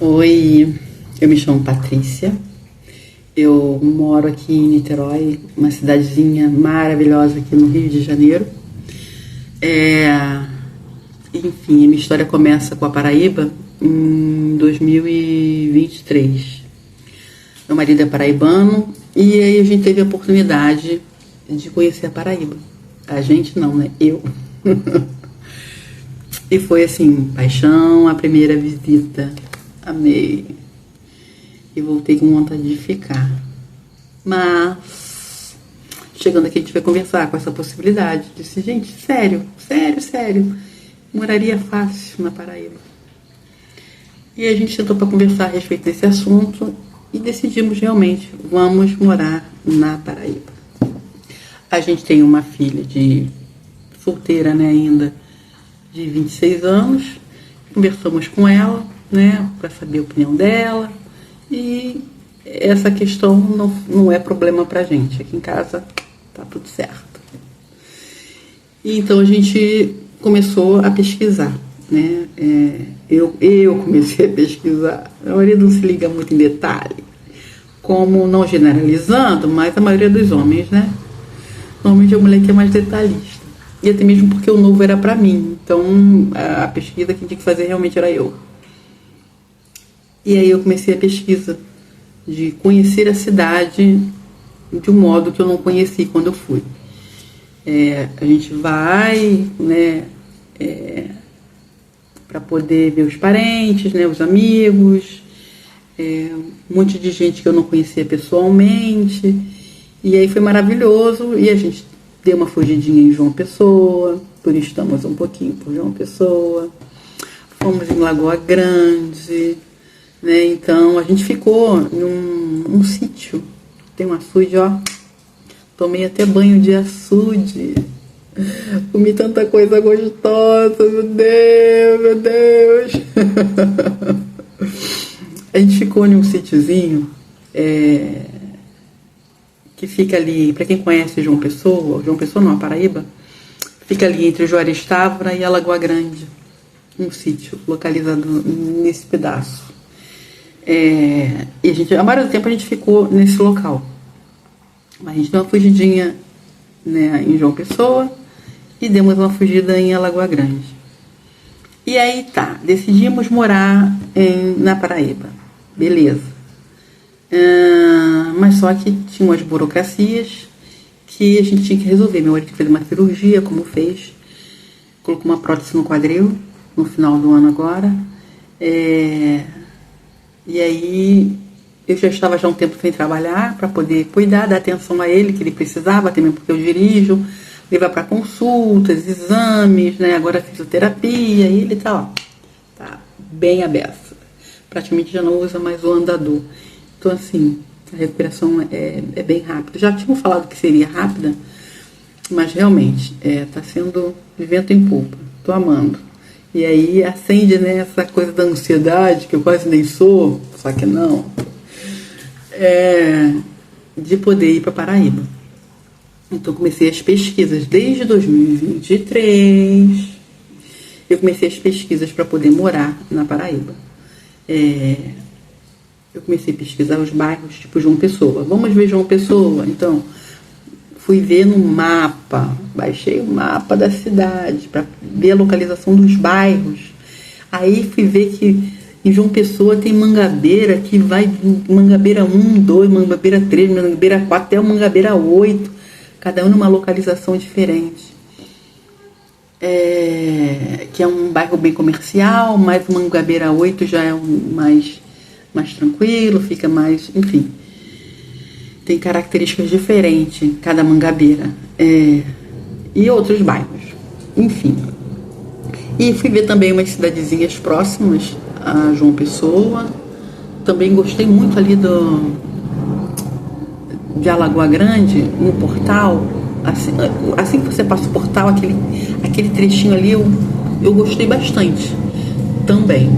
Oi, eu me chamo Patrícia, eu moro aqui em Niterói, uma cidadezinha maravilhosa aqui no Rio de Janeiro. Enfim, a minha história começa com a Paraíba em 2023. Meu marido é paraibano e aí a gente teve a oportunidade de conhecer a Paraíba. A gente não, né? Eu. E foi assim, paixão, a primeira visita. Amei. E voltei com vontade de ficar. Mas, chegando aqui, a gente vai conversar com essa possibilidade. Disse, gente, sério, moraria fácil na Paraíba. E a gente sentou para conversar a respeito desse assunto e decidimos realmente, vamos morar na Paraíba. A gente tem uma filha solteira, né, ainda, de 26 anos. Conversamos com ela, né, para saber a opinião dela. E essa questão não é problema pra gente. Aqui em casa tá tudo certo. E então a gente começou a pesquisar, né? Eu comecei a pesquisar. A maioria não se liga muito em detalhe, como não generalizando, mas a maioria dos homens, né? Normalmente a mulher que é mais detalhista. E até mesmo porque o novo era pra mim. Então a pesquisa que tinha que fazer realmente era eu. E aí eu comecei a pesquisa de conhecer a cidade de um modo que eu não conheci quando eu fui. A gente vai, né, para poder ver os parentes, né, os amigos, um monte de gente que eu não conhecia pessoalmente. E aí foi maravilhoso e a gente deu uma fugidinha em João Pessoa, turistamos um pouquinho por João Pessoa, fomos em Lagoa Grande, né? Então a gente ficou num sítio, tem um açude, ó, tomei até banho de açude, comi tanta coisa gostosa, meu Deus. A gente ficou num sítiozinho que fica ali, para quem conhece João Pessoa não, a Paraíba, fica ali entre Juarez Távora e a Lagoa Grande, um sítio localizado nesse pedaço. E a maioria do tempo a gente ficou nesse local. A gente deu uma fugidinha, né, em João Pessoa e demos uma fugida em Alagoa Grande. E aí decidimos morar na Paraíba. Beleza. Mas só que tinha umas burocracias que a gente tinha que resolver. Meu marido fez uma cirurgia, como fez. Colocou uma prótese no quadril no final do ano agora. E aí eu já estava um tempo sem trabalhar para poder cuidar da atenção a ele, que ele precisava, também porque eu dirijo, levar para consultas, exames, né? Agora fisioterapia, e ele tá bem aberto. Praticamente já não usa mais o andador. Então assim, a recuperação é bem rápida. Já tinham falado que seria rápida, mas realmente tá sendo de vento em popa. Tô amando. E aí acende, né, essa coisa da ansiedade, que eu quase nem sou, só que não, de poder ir para Paraíba. Então comecei as pesquisas desde 2023. Eu comecei as pesquisas para poder morar na Paraíba. Eu comecei a pesquisar os bairros, tipo João Pessoa. Vamos ver João Pessoa, então. Fui ver no mapa, baixei o mapa da cidade para ver a localização dos bairros. Aí fui ver que em João Pessoa tem Mangabeira, que vai Mangabeira 1, 2, Mangabeira 3, Mangabeira 4, até o Mangabeira 8, cada um numa localização diferente. Que é um bairro bem comercial, mas o Mangabeira 8 já é mais tranquilo, fica mais, enfim. Tem características diferentes, cada Mangabeira. E outros bairros. Enfim. E fui ver também umas cidadezinhas próximas a João Pessoa. Também gostei muito ali de Alagoa Grande, no portal. Assim que você passa o portal, aquele trechinho ali, eu gostei bastante também.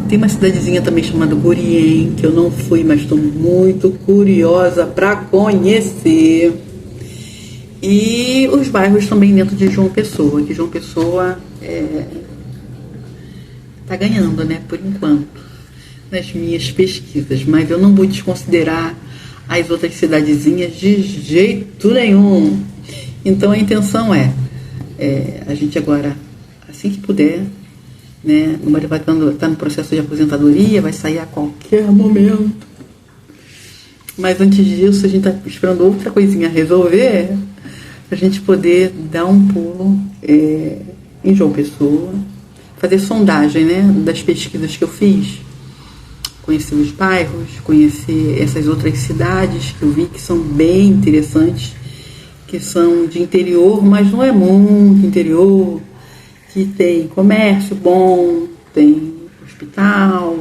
Tem uma cidadezinha também chamada Gurien, que eu não fui, mas estou muito curiosa para conhecer. E os bairros também dentro de João Pessoa, que João Pessoa tá ganhando, né, por enquanto. nas minhas pesquisas, mas eu não vou desconsiderar as outras cidadezinhas de jeito nenhum. Então a intenção é a gente agora, assim que puder, né, meu marido vai estar no processo de aposentadoria, vai sair a qualquer momento. Mas antes disso, a gente está esperando outra coisinha resolver, para a gente poder dar um pulo em João Pessoa, fazer sondagem, né, das pesquisas que eu fiz, conhecer os bairros, conhecer essas outras cidades que eu vi que são bem interessantes, que são de interior, mas não é muito interior, que tem comércio bom, tem hospital.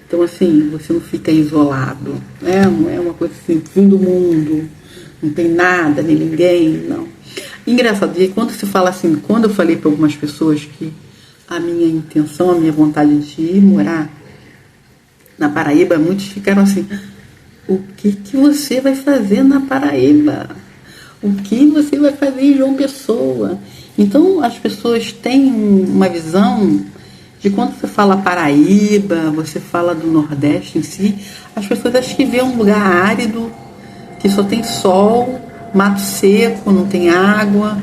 Então, assim, você não fica isolado, né? Não é uma coisa assim, fim do mundo, não tem nada, nem ninguém, não. Engraçado, e quando se fala assim, quando eu falei para algumas pessoas que a minha intenção, a minha vontade de ir morar na Paraíba, muitos ficaram assim, o que você vai fazer na Paraíba? O que você vai fazer em João Pessoa? Então, as pessoas têm uma visão de quando você fala Paraíba, você fala do Nordeste em si, as pessoas acham que vê um lugar árido, que só tem sol, mato seco, não tem água.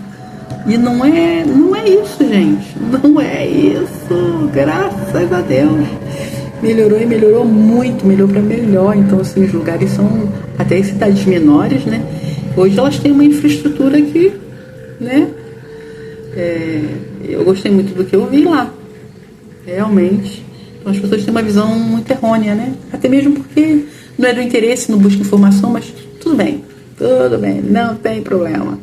E não é isso, gente. Não é isso. Graças a Deus. Melhorou e melhorou muito, melhorou para melhor. Então, assim, os lugares são, até em cidades menores, né? Hoje elas têm uma infraestrutura que, né? Eu gostei muito do que eu vi lá. Realmente. Então as pessoas têm uma visão muito errônea, né? Até mesmo porque não é do interesse, não busca informação, mas tudo bem, não tem problema.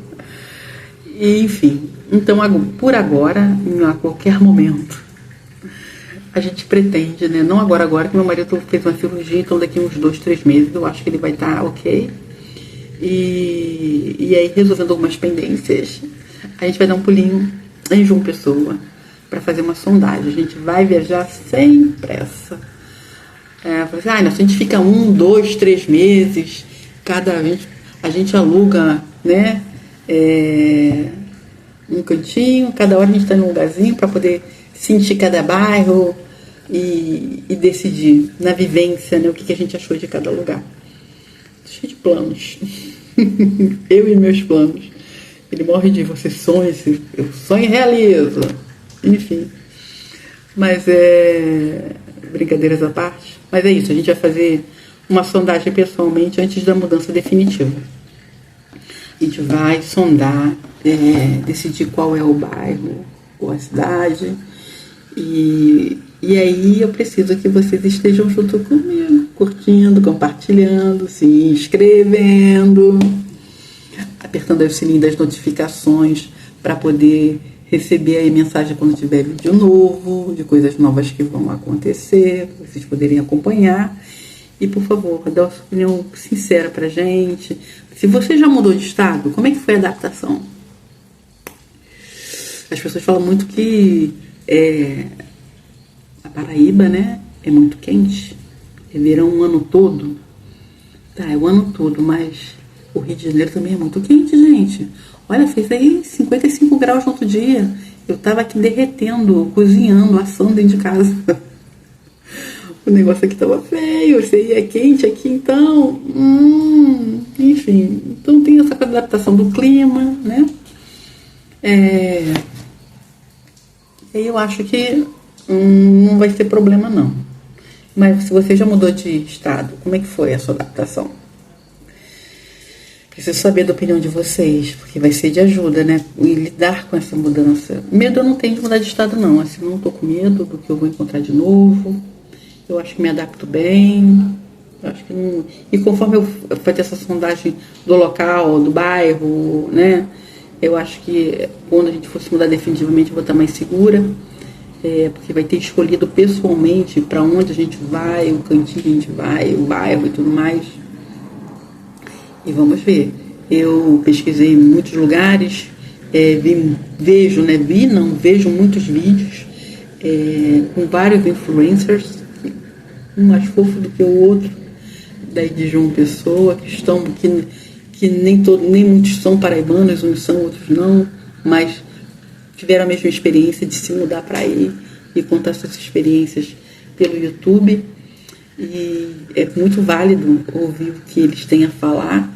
E, enfim, então por agora, a qualquer momento, a gente pretende, né? Não agora que meu marido fez uma cirurgia, então daqui uns 2, 3 meses eu acho que ele vai estar ok. E aí, resolvendo algumas pendências, a gente vai dar um pulinho em João Pessoa para fazer uma sondagem. A gente vai viajar sem pressa. Se a gente fica 1, 2, 3 meses, a gente aluga, né, um cantinho, cada hora a gente está num lugarzinho para poder sentir cada bairro e decidir na vivência, né, o que a gente achou de cada lugar. Cheio de planos. Eu e meus planos. Ele morre de você sonha, eu sonho e realizo. Enfim. Mas brincadeiras à parte. Mas é isso, a gente vai fazer uma sondagem pessoalmente antes da mudança definitiva. A gente vai sondar, decidir qual é o bairro ou a cidade. E aí eu preciso que vocês estejam junto comigo, curtindo, compartilhando, se inscrevendo, apertando o sininho das notificações para poder receber aí mensagem quando tiver vídeo novo, de coisas novas que vão acontecer, para vocês poderem acompanhar. E, por favor, dá uma opinião sincera pra gente. Se você já mudou de estado, como é que foi a adaptação? As pessoas falam muito que a Paraíba, né, é muito quente. É verão o ano todo. Tá, é o ano todo, mas o Rio de Janeiro também é muito quente, gente. Olha, fez aí 55 graus no outro dia. Eu tava aqui derretendo, cozinhando, assando dentro de casa. O negócio aqui tava feio, você é quente aqui, então... enfim, então tem essa adaptação do clima, né? Eu acho que não vai ter problema, não. Mas se você já mudou de estado, como é que foi a sua adaptação? Preciso saber da opinião de vocês, porque vai ser de ajuda, né? E lidar com essa mudança. Medo eu não tenho de mudar de estado, não. Assim, não tô com medo do que eu vou encontrar de novo. Eu acho que me adapto bem. Eu acho que não... E conforme eu fazer essa sondagem do local, do bairro, né? Eu acho que quando a gente fosse mudar definitivamente, eu vou estar mais segura. Porque vai ter escolhido pessoalmente para onde a gente vai, o cantinho que a gente vai, o bairro e tudo mais. E vamos ver. Eu pesquisei em muitos lugares, vejo muitos vídeos com vários influencers, um mais fofo do que o outro, daí de João Pessoa, que nem muitos são paraibanos, uns são, outros não, mas tiveram a mesma experiência de se mudar para aí e contar suas experiências pelo YouTube. E é muito válido ouvir o que eles têm a falar.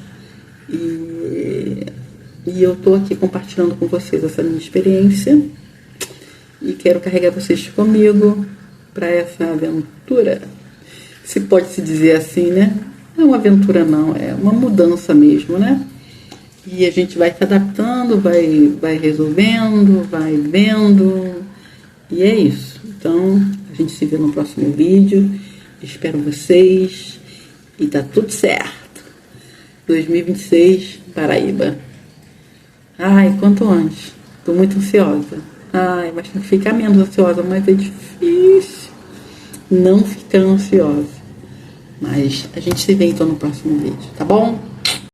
E eu estou aqui compartilhando com vocês essa minha experiência. E quero carregar vocês comigo para essa aventura. Se pode se dizer assim, né? Não é uma aventura não, é uma mudança mesmo, né? E a gente vai se adaptando, vai resolvendo, vai vendo. E é isso. Então, a gente se vê no próximo vídeo. Espero vocês. E tá tudo certo. 2026, Paraíba. Ai, quanto antes. Tô muito ansiosa. Ai, mas tem que ficar menos ansiosa, mas é difícil não ficar ansiosa. Mas a gente se vê então no próximo vídeo, tá bom?